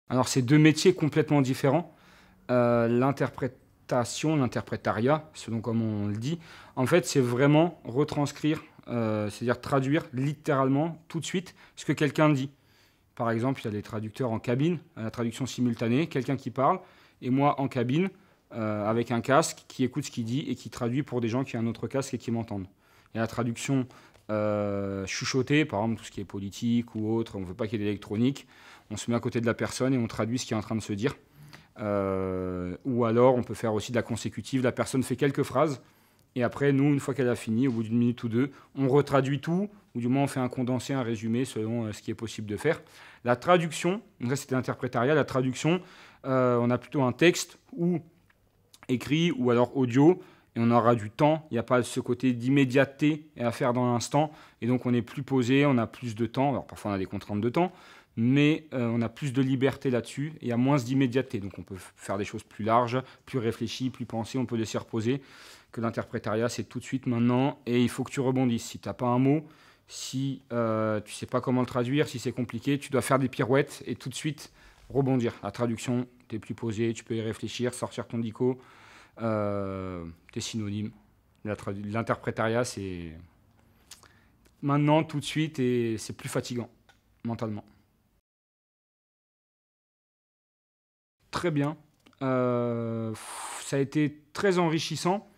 Alors, c'est 2 métiers complètement différents. L'interprétation, l'interprétariat, selon comment on le dit, en fait, c'est vraiment retranscrire, c'est-à-dire traduire littéralement, tout de suite, ce que quelqu'un dit. Par exemple, il y a des traducteurs en cabine, la traduction simultanée, quelqu'un qui parle, et moi en cabine, avec un casque, qui écoute ce qu'il dit et qui traduit pour des gens qui ont un autre casque et qui m'entendent. Il y a la traduction chuchotée, par exemple tout ce qui est politique ou autre, on ne veut pas qu'il y ait d'électronique, on se met à côté de la personne et on traduit ce qui est en train de se dire. Ou alors on peut faire aussi de la consécutive, la personne fait quelques phrases, et après, nous, une fois qu'elle a fini, au bout d'une minute ou deux, on retraduit tout, ou du moins on fait un condensé, un résumé, selon ce qui est possible de faire. La traduction, donc ça c'était l'interprétariat, la traduction, on a plutôt un texte ou écrit ou alors audio, et on aura du temps, il n'y a pas ce côté d'immédiateté à faire dans l'instant, et donc on est plus posé, on a plus de temps, alors parfois on a des contraintes de temps, mais on a plus de liberté là-dessus, et il y a moins d'immédiateté, donc on peut faire des choses plus larges, plus réfléchies, plus pensées, on peut laisser reposer, que l'interprétariat c'est tout de suite maintenant, et il faut que tu rebondisses. Si tu n'as pas un mot, si tu ne sais pas comment le traduire, si c'est compliqué, tu dois faire des pirouettes et tout de suite rebondir. La traduction, tu es plus posé, tu peux y réfléchir, sortir ton dico, tes synonymes. L'interprétariat, c'est maintenant, tout de suite, et c'est plus fatigant mentalement. Très bien. Ça a été très enrichissant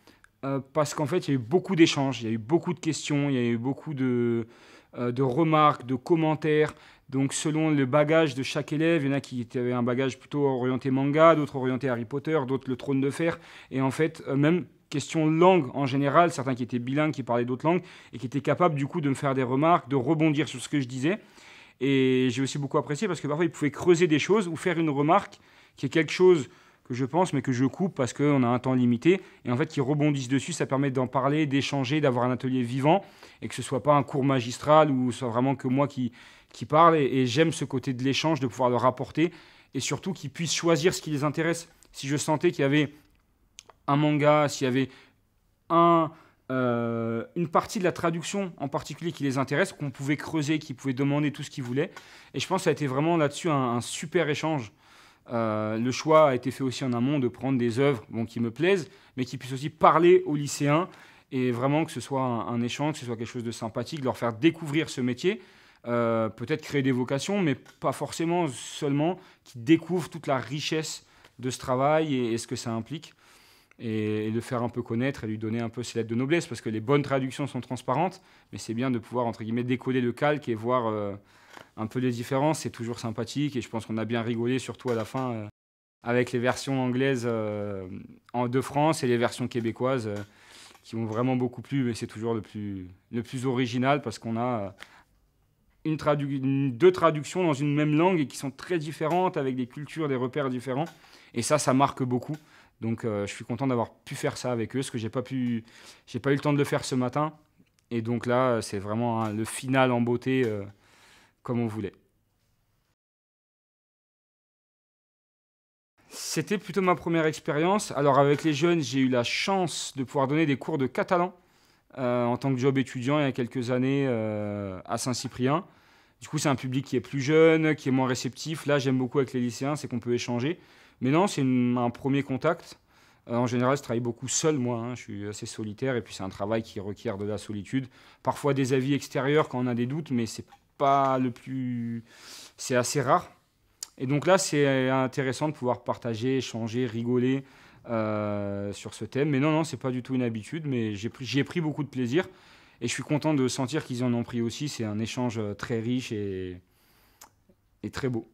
parce qu'en fait, il y a eu beaucoup d'échanges, il y a eu beaucoup de questions, il y a eu beaucoup de remarques, de commentaires. Donc, selon le bagage de chaque élève, il y en a qui avaient un bagage plutôt orienté manga, d'autres orientés Harry Potter, d'autres le Trône de Fer. Et en fait, même question de langue en général, certains qui étaient bilingues, qui parlaient d'autres langues et qui étaient capables du coup de me faire des remarques, de rebondir sur ce que je disais. Et j'ai aussi beaucoup apprécié parce que parfois, ils pouvaient creuser des choses ou faire une remarque qui est quelque chose que je pense, mais que je coupe parce qu'on a un temps limité. Et en fait, qui rebondissent dessus, ça permet d'en parler, d'échanger, d'avoir un atelier vivant et que ce ne soit pas un cours magistral ou ce soit vraiment que moi qui parle. Et j'aime ce côté de l'échange, de pouvoir leur apporter et surtout qu'ils puissent choisir ce qui les intéresse. Si je sentais qu'il y avait un manga, s'il y avait un, une partie de la traduction en particulier qui les intéresse, qu'on pouvait creuser, qu'ils pouvaient demander tout ce qu'ils voulaient. Et je pense que ça a été vraiment là-dessus un super échange. Le choix a été fait aussi en amont de prendre des œuvres bon, qui me plaisent, mais qui puissent aussi parler aux lycéens et vraiment que ce soit un échange, que ce soit quelque chose de sympathique, leur faire découvrir ce métier, peut-être créer des vocations, mais pas forcément seulement, qui découvrent toute la richesse de ce travail et ce que ça implique et le faire un peu connaître et lui donner un peu ses lettres de noblesse parce que les bonnes traductions sont transparentes, mais c'est bien de pouvoir, entre guillemets, décoller le calque et voir un peu les différences. C'est toujours sympathique et je pense qu'on a bien rigolé, surtout à la fin, avec les versions anglaises de France et les versions québécoises qui ont vraiment beaucoup plu, mais c'est toujours le plus original parce qu'on a deux traductions dans une même langue et qui sont très différentes avec des cultures, des repères différents. Et ça marque beaucoup. Donc je suis content d'avoir pu faire ça avec eux, parce que j'ai pas eu le temps de le faire ce matin. Et donc là, c'est vraiment le final en beauté, comme on voulait. C'était plutôt ma première expérience. Alors avec les jeunes, j'ai eu la chance de pouvoir donner des cours de catalan en tant que job étudiant il y a quelques années à Saint-Cyprien. Du coup, c'est un public qui est plus jeune, qui est moins réceptif. Là, j'aime beaucoup avec les lycéens, c'est qu'on peut échanger. Mais non, c'est un premier contact. En général, je travaille beaucoup seul, moi. Je suis assez solitaire et puis c'est un travail qui requiert de la solitude. Parfois des avis extérieurs quand on a des doutes, mais c'est pas le plus. C'est assez rare. Et donc là, c'est intéressant de pouvoir partager, échanger, rigoler sur ce thème. Mais non, non, c'est pas du tout une habitude, mais j'y ai pris beaucoup de plaisir. Et je suis content de sentir qu'ils en ont pris aussi. C'est un échange très riche et très beau.